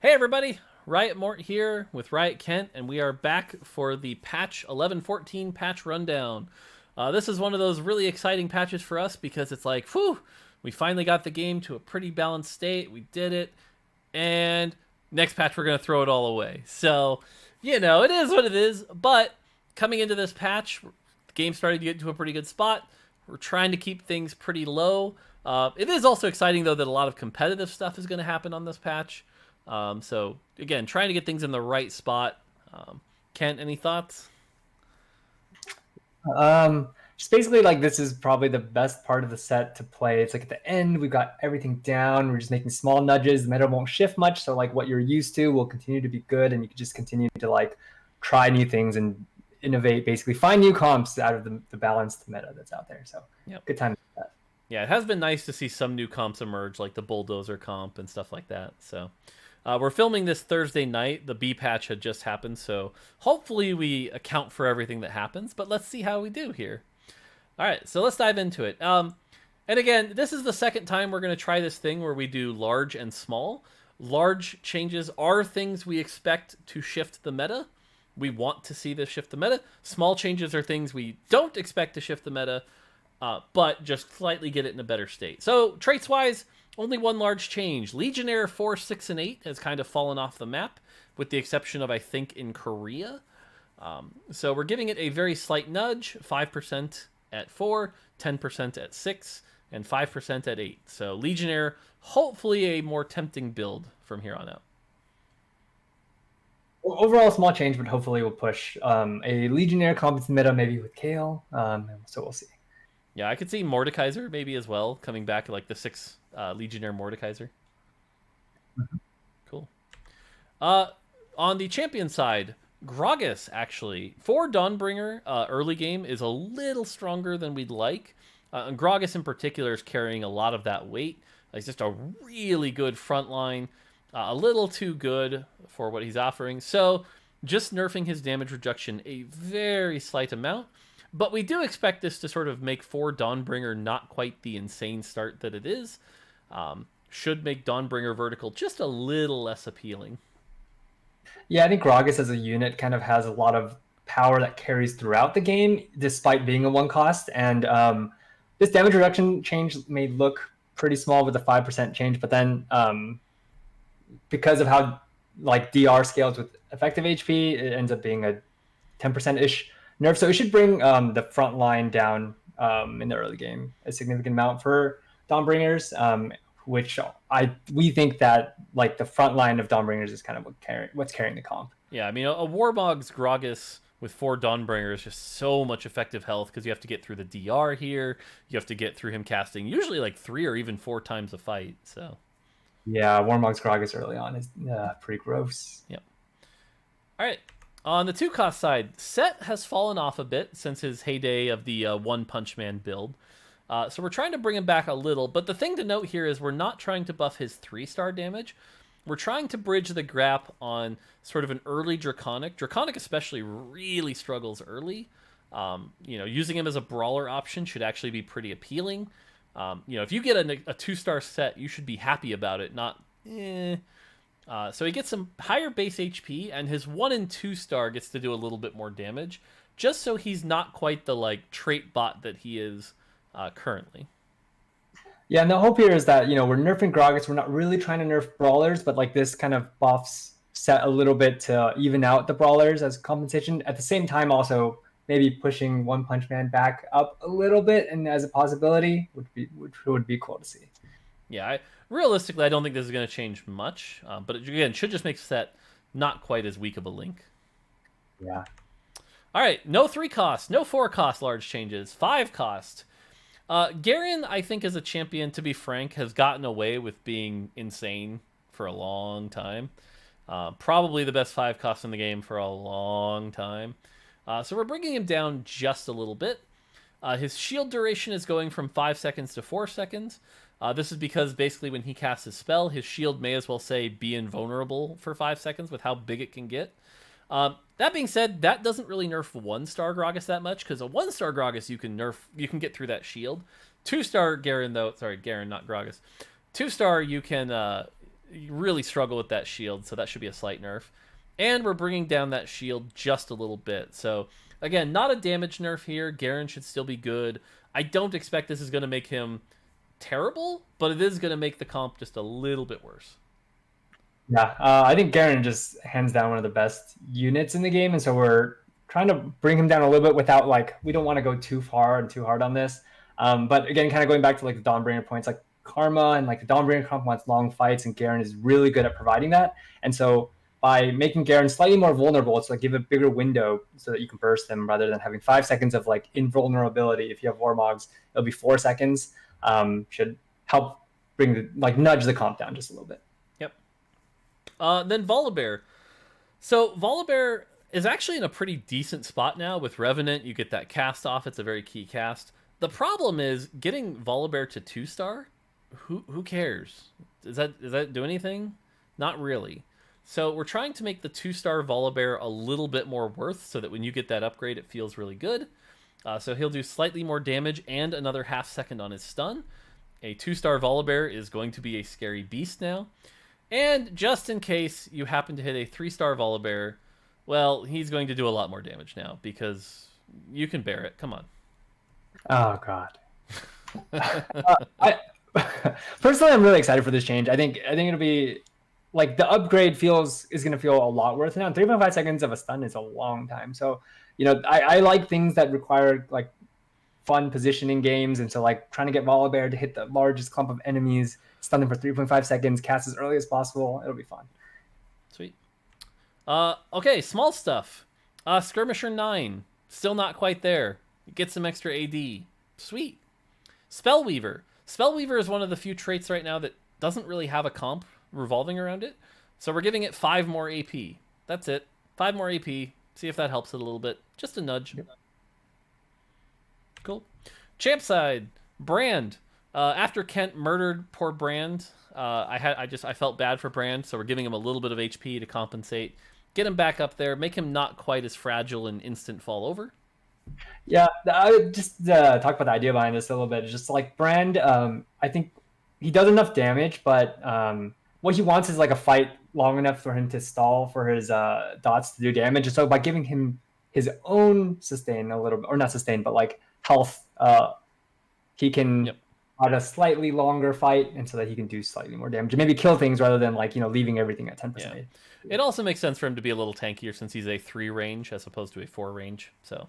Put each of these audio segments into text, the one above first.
Hey everybody, Riot Mort here with Riot Kent, and we are back for the patch 11.14 patch rundown. This is one of those really exciting patches for us because it's like, whew, we finally got the game to a pretty balanced state. We did it, and next patch we're going to throw it all away. So, it is what it is, but coming into this patch, the game started to get to a pretty good spot. We're trying to keep things pretty low. It is also exciting, though, that a lot of competitive stuff is going to happen on this patch. So again, trying to get things in the right spot. Kent, any thoughts? Just basically like this is probably the best part of the set to play. It's like at the end, we've got everything down. We're just making small nudges. The meta won't shift much, so like what you're used to will continue to be good, and you can just continue to like try new things and innovate. Basically, find new comps out of the balanced meta that's out there. So, Yep. good time to do that. Yeah, it has been nice to see some new comps emerge, like the bulldozer comp and stuff like that. So we're filming this Thursday night. The B patch had just happened, so hopefully we account for everything that happens. But let's see how we do here. All right, so let's dive into it. And again, this is the second time we're going to try this thing where we do large and small. Large changes are things we expect to shift the meta. We want to see this shift the meta. Small changes are things we don't expect to shift the meta, but just slightly get it in a better state. So traits-wise, only one large change. Legionnaire 4, 6, and 8 has kind of fallen off the map, with the exception of, I think, in Korea. So we're giving it a very slight nudge, 5% at 4, 10% at 6, and 5% at 8. So Legionnaire, hopefully a more tempting build from here on out. Well, overall, small change, but hopefully we'll push a Legionnaire comp meta maybe with Kale. So we'll see. Yeah, I could see Mordekaiser maybe as well, coming back like the 6 Legionnaire Mordekaiser. Mhm. Cool. On the champion side, Gragas actually for Dawnbringer early game is a little stronger than we'd like. And Gragas in particular is carrying a lot of that weight. He's just a really good front line, a little too good for what he's offering. So just nerfing his damage reduction a very slight amount. But we do expect this to sort of make for Dawnbringer not quite the insane start that it is. Should make Dawnbringer vertical just a little less appealing. Yeah, I think Gragas as a unit kind of has a lot of power that carries throughout the game, despite being a one cost. And this damage reduction change may look pretty small with a 5% change, but then because of how like DR scales with effective HP, it ends up being a 10% ish nerf. So it should bring the front line down in the early game a significant amount for Dawnbringers. Which we think that like the front line of Dawnbringers is kind of what's carrying the comp. Yeah, I mean, a Warmog's Gragas with 4 Dawnbringer is just so much effective health because you have to get through the DR here. You have to get through him casting usually like 3 or even 4 times a fight. So yeah, Warmog's Gragas early on is pretty gross. Yep. All right. On the 2 cost side, Set has fallen off a bit since his heyday of the One Punch Man build. So we're trying to bring him back a little, but the thing to note here is we're not trying to buff his 3-star damage. We're trying to bridge the gap on sort of an early Draconic. Draconic especially really struggles early. Using him as a brawler option should actually be pretty appealing. If you get a 2-star set, you should be happy about it, not eh. So he gets some higher base HP, and his 1 and 2-star gets to do a little bit more damage, just so he's not quite the like trait bot that he is currently. Yeah, and the hope here is that we're nerfing Gragas. We're not really trying to nerf brawlers, but like this kind of buffs Set a little bit to even out the brawlers as compensation. At the same time, also maybe pushing One Punch Man back up a little bit, and as a possibility, which would be cool to see. Yeah, realistically, I don't think this is going to change much, but again, should just make Set not quite as weak of a link. Yeah. All right, no 3 cost, no 4 cost large changes, 5 cost. Garen, I think, as a champion, to be frank, has gotten away with being insane for a long time. Probably the best 5 cost in the game for a long time. So we're bringing him down just a little bit. His shield duration is going from 5 seconds to 4 seconds. This is because basically when he casts his spell, his shield may as well say be invulnerable for 5 seconds with how big it can get. That being said, that doesn't really nerf 1-star Gragas that much, because a 1-star Gragas you can get through that shield. 2-star Garen though, sorry, Garen, not Gragas. 2-star you can you really struggle with that shield, so that should be a slight nerf. And we're bringing down that shield just a little bit. So, again, not a damage nerf here. Garen should still be good. I don't expect this is going to make him terrible, but it is going to make the comp just a little bit worse. Yeah, I think Garen just hands down one of the best units in the game, and so we're trying to bring him down a little bit without like we don't want to go too far and too hard on this. But again, kind of going back to like the Dawnbringer points, like Karma and like the Dawnbringer comp wants long fights, and Garen is really good at providing that. And so by making Garen slightly more vulnerable, it's like give a bigger window so that you can burst them rather than having 5 seconds of like invulnerability. If you have Warmogs, it'll be 4 seconds. Should help nudge the comp down just a little bit. Then Volibear. So Volibear is actually in a pretty decent spot now with Revenant. You get that cast off. It's a very key cast. The problem is getting Volibear to 2-star. Who cares? Does that do anything? Not really. So we're trying to make the 2-star Volibear a little bit more worth so that when you get that upgrade, it feels really good. So he'll do slightly more damage and another half second on his stun. A 2-star Volibear is going to be a scary beast now. And just in case you happen to hit a 3-star Volibear, well, he's going to do a lot more damage now because you can bear it. Come on. Oh, God. Personally, I'm really excited for this change. I think it'll be like the upgrade is going to feel a lot worth it now. 3.5 seconds of a stun is a long time. So, I like things that require like fun positioning games, and so like trying to get Volibear to hit the largest clump of enemies, stun them for 3.5 seconds, cast as early as possible. It'll be fun. Sweet. Okay, small stuff. Skirmisher 9, still not quite there. Get some extra AD. Sweet. Spellweaver. Spellweaver is one of the few traits right now that doesn't really have a comp revolving around it. So we're giving it 5 more AP. That's it. 5 more AP. See if that helps it a little bit. Just a nudge. Yep. Cool. Champ side. Brand. After Kent murdered poor Brand, I felt bad for Brand, so we're giving him a little bit of HP to compensate. Get him back up there. Make him not quite as fragile and instant fall over. Yeah, I would just talk about the idea behind this a little bit. Just like Brand, I think he does enough damage, but what he wants is like a fight long enough for him to stall for his dots to do damage. And so by giving him his own sustain a little bit, or not sustain, but like health, he can have a slightly longer fight, and so that he can do slightly more damage and maybe kill things rather than like leaving everything at 10%. Yeah. It also makes sense for him to be a little tankier since he's a 3 range as opposed to a 4 range, so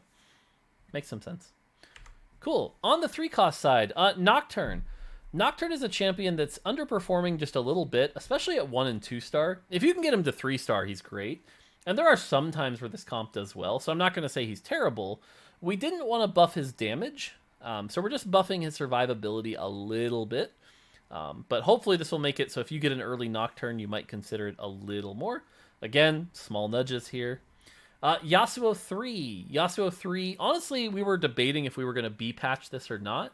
makes some sense. Cool. On the 3 cost side, Nocturne. Nocturne is a champion that's underperforming just a little bit, especially at 1 and 2 star. If you can get him to 3 star, he's great. And there are some times where this comp does well, so I'm not going to say he's terrible. We didn't want to buff his damage, so we're just buffing his survivability a little bit. But hopefully this will make it so if you get an early Nocturne, you might consider it a little more. Again, small nudges here. Yasuo 3. Yasuo 3, honestly, we were debating if we were going to B-patch this or not.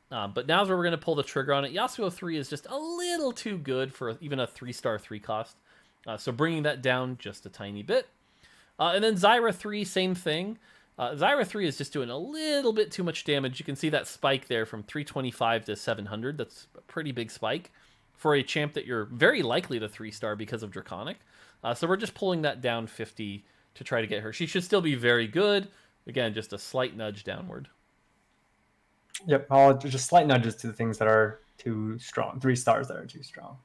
But now's where we're going to pull the trigger on it. Yasuo 3 is just a little too good for even a 3-star 3 cost. So bringing that down just a tiny bit. And then Zyra 3, same thing. Zyra 3 is just doing a little bit too much damage. You can see that spike there from 325 to 700. That's a pretty big spike for a champ that you're very likely to 3-star because of Draconic. So we're just pulling that down 50 to try to get her. She should still be very good. Again, just a slight nudge downward. Yep, just slight nudges to the things that are too strong. 3 stars that are too strong.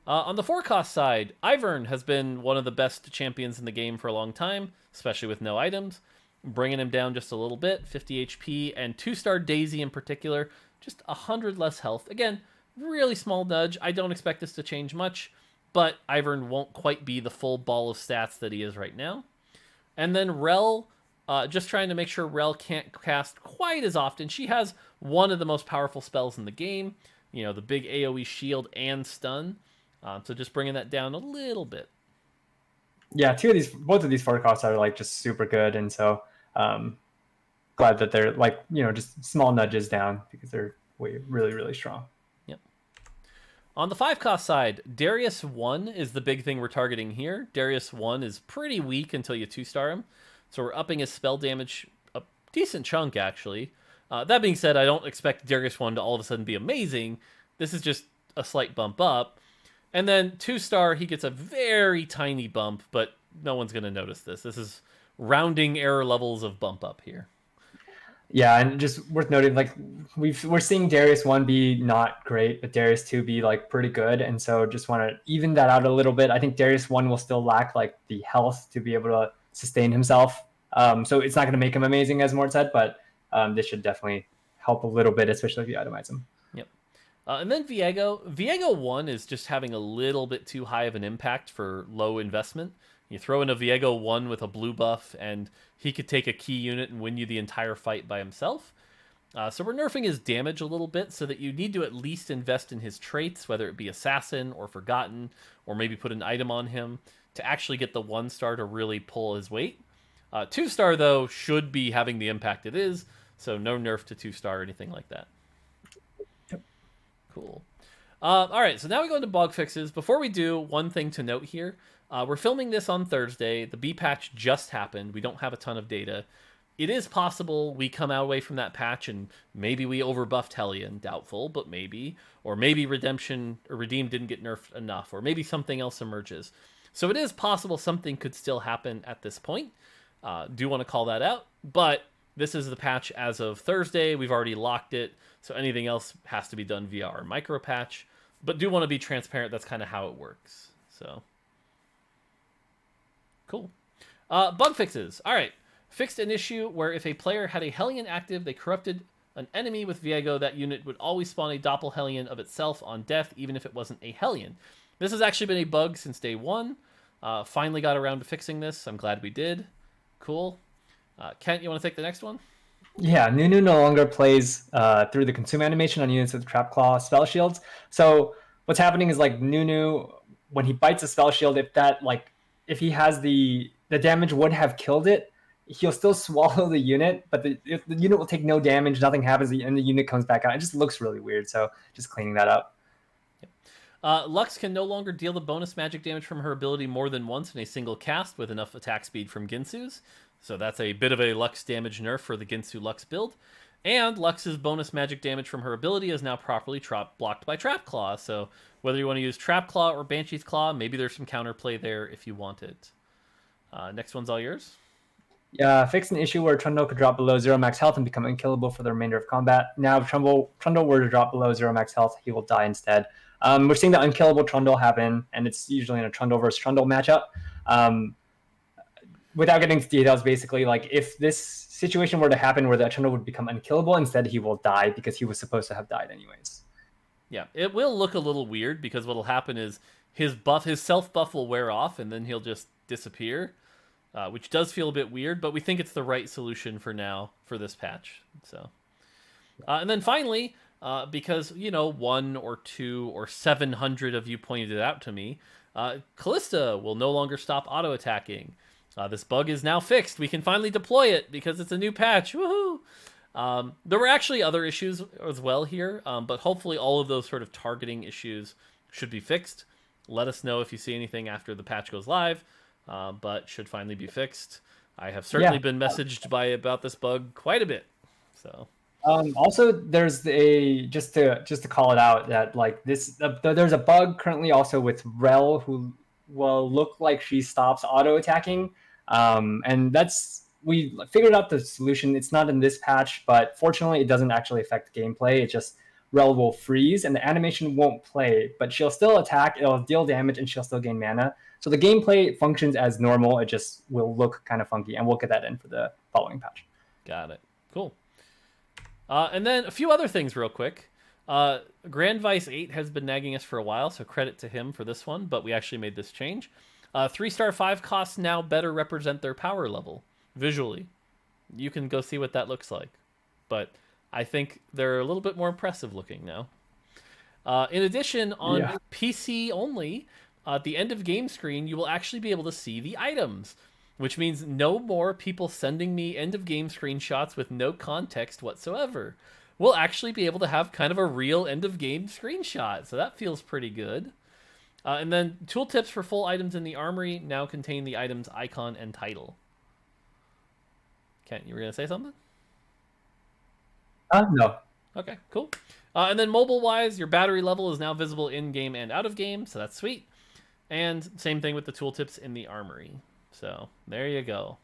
On the 4 cost side, Ivern has been one of the best champions in the game for a long time, especially with no items. Bringing him down just a little bit, 50 HP, and 2-star Daisy in particular, just 100 less health. Again, really small nudge. I don't expect this to change much, but Ivern won't quite be the full ball of stats that he is right now. And then Rel, just trying to make sure Rel can't cast quite as often. She has one of the most powerful spells in the game, the big AoE shield and stun. So just bringing that down a little bit. Yeah, both of these 4 costs are like just super good, and so glad that they're like just small nudges down because they're really really strong. Yep. On the 5 cost side, Darius 1 is the big thing we're targeting here. Darius 1 is pretty weak until you 2-star him, so we're upping his spell damage a decent chunk actually. That being said, I don't expect Darius 1 to all of a sudden be amazing. This is just a slight bump up. And then 2-star, he gets a very tiny bump, but no one's going to notice this. This is rounding error levels of bump up here. Yeah, and just worth noting, like we're seeing Darius 1 be not great, but Darius 2 be like pretty good, and so just want to even that out a little bit. I think Darius 1 will still lack like the health to be able to sustain himself. So it's not going to make him amazing, as Mort said, but this should definitely help a little bit, especially if you itemize him. Yep. And then Viego 1 is just having a little bit too high of an impact for low investment. You throw in a Viego 1 with a blue buff, and he could take a key unit and win you the entire fight by himself. So we're nerfing his damage a little bit so that you need to at least invest in his traits, whether it be Assassin or Forgotten, or maybe put an item on him to actually get the 1-star to really pull his weight. 2-star, though, should be having the impact it is, so no nerf to 2-star or anything like that. Cool. All right, so now we go into bug fixes. Before we do, one thing to note here. We're filming this on Thursday. The B patch just happened. We don't have a ton of data. It is possible we come out away from that patch and maybe we overbuffed Hellion. Doubtful, but maybe. Or maybe Redeem didn't get nerfed enough. Or maybe something else emerges. So it is possible something could still happen at this point. Do want to call that out. But this is the patch as of Thursday. We've already locked it. So anything else has to be done via our micro patch. But do want to be transparent. That's kind of how it works. So, cool. Bug fixes. All right. Fixed an issue where if a player had a Hellion active, they corrupted an enemy with Viego, that unit would always spawn a Doppelhellion of itself on death, even if it wasn't a Hellion. This has actually been a bug since day one. Finally got around to fixing this. I'm glad we did. Cool. Kent, you want to take the next one? Yeah, Nunu no longer plays through the consume animation on units with Trap Claw spell shields. So what's happening is like Nunu, when he bites a spell shield, if he has the damage would have killed it, he'll still swallow the unit, but the unit will take no damage, nothing happens, and the unit comes back out. It just looks really weird. So just cleaning that up. Lux can no longer deal the bonus magic damage from her ability more than once in a single cast with enough attack speed from Ginsu's. So that's a bit of a Lux damage nerf for the Ginsu Lux build. And Lux's bonus magic damage from her ability is now properly blocked by Trap Claw. So whether you want to use Trap Claw or Banshee's Claw, maybe there's some counterplay there if you want it. Next one's all yours. Yeah, fixed an issue where Trundle could drop below 0 max health and become unkillable for the remainder of combat. Now, if Trundle were to drop below 0 max health, he will die instead. We're seeing the unkillable Trundle happen, and it's usually in a Trundle versus Trundle matchup. Without getting into details, basically, like if this situation were to happen where that Trundle would become unkillable, instead he will die because he was supposed to have died anyways. Yeah, it will look a little weird because what'll happen is his self buff will wear off and then he'll just disappear, which does feel a bit weird, but we think it's the right solution for now for this patch. So, and then finally, because 1 or 2 or 700 of you pointed it out to me, Callista will no longer stop auto attacking. This bug is now fixed. We can finally deploy it because it's a new patch. Woohoo! There were actually other issues as well here, but hopefully all of those sort of targeting issues should be fixed. Let us know if you see anything after the patch goes live, but should finally be fixed. I have certainly been messaged about this bug quite a bit. So. Also, there's just to call it out that like this, there's a bug currently also with Rel who will look like she stops auto attacking, and we figured out the solution. It's not in this patch, but fortunately, it doesn't actually affect gameplay. It just Rel will freeze and the animation won't play, but she'll still attack. It'll deal damage and she'll still gain mana. So the gameplay functions as normal. It just will look kind of funky, and we'll get that in for the following patch. Got it. Cool. And then a few other things real quick. Grand Vice 8 has been nagging us for a while, so credit to him for this one, but we actually made this change. 3-star 5 costs now better represent their power level visually. You can go see what that looks like, but I think they're a little bit more impressive looking now. In addition, on PC only, at the end of game screen, you will actually be able to see the items, which means no more people sending me end of game screenshots with no context whatsoever. We'll actually be able to have kind of a real end of game screenshot, so that feels pretty good. And then tooltips for full items in the armory now contain the item's icon and title. Kent, you were going to say something? No. Okay, cool. And then mobile-wise, your battery level is now visible in-game and out-of-game, so that's sweet. And same thing with the tooltips in the armory. So there you go.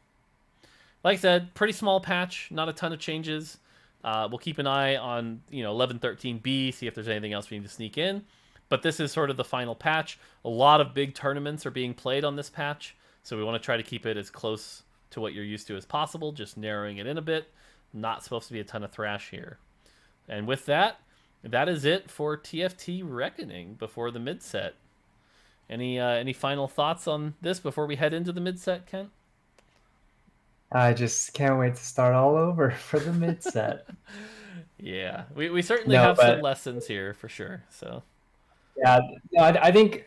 Like I said, pretty small patch, not a ton of changes. We'll keep an eye on 11.13b, see if there's anything else we need to sneak in. But this is sort of the final patch. A lot of big tournaments are being played on this patch, so we want to try to keep it as close to what you're used to as possible, just narrowing it in a bit. Not supposed to be a ton of thrash here. And with that, that is it for TFT Reckoning before the mid-set. Any final thoughts on this before we head into the mid-set, Kent? I just can't wait to start all over for the mid set. Yeah, we certainly No, have some but lessons here for sure. So yeah, no, I think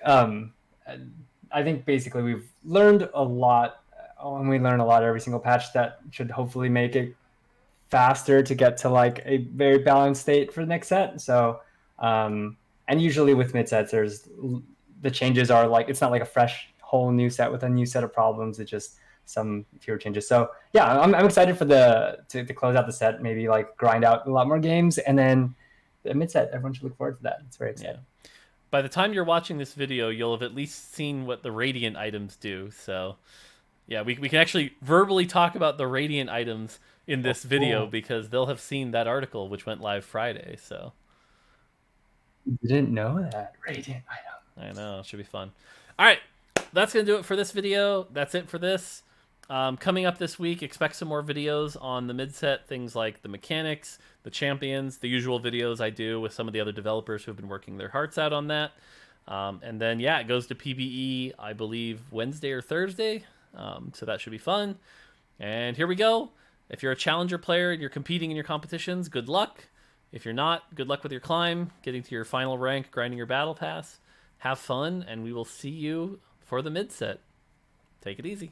basically we've learned a lot, and we learn a lot every single patch that should hopefully make it faster to get to like a very balanced state for the next set. So, and usually with mid sets, the changes are like it's not like a fresh whole new set with a new set of problems. It's just some fewer changes. So yeah, I'm excited for to close out the set. Maybe like grind out a lot more games, and then the mid set. Everyone should look forward to that. It's very exciting. yeah. By the time you're watching this video, you'll have at least seen what the Radiant items do. So yeah, we can actually verbally talk about the Radiant items in this video because they'll have seen that article which went live Friday. So you didn't know that Radiant item. I know, it should be fun. All right, that's gonna do it for this video. That's it for this. Coming up this week, expect some more videos on the mid-set, things like the mechanics, the champions, the usual videos I do with some of the other developers who have been working their hearts out on that. And then, yeah, it goes to PBE, I believe, Wednesday or Thursday. So that should be fun. And here we go. If you're a challenger player and you're competing in your competitions, good luck. If you're not, good luck with your climb, getting to your final rank, grinding your battle pass. Have fun, and we will see you for the mid-set. Take it easy.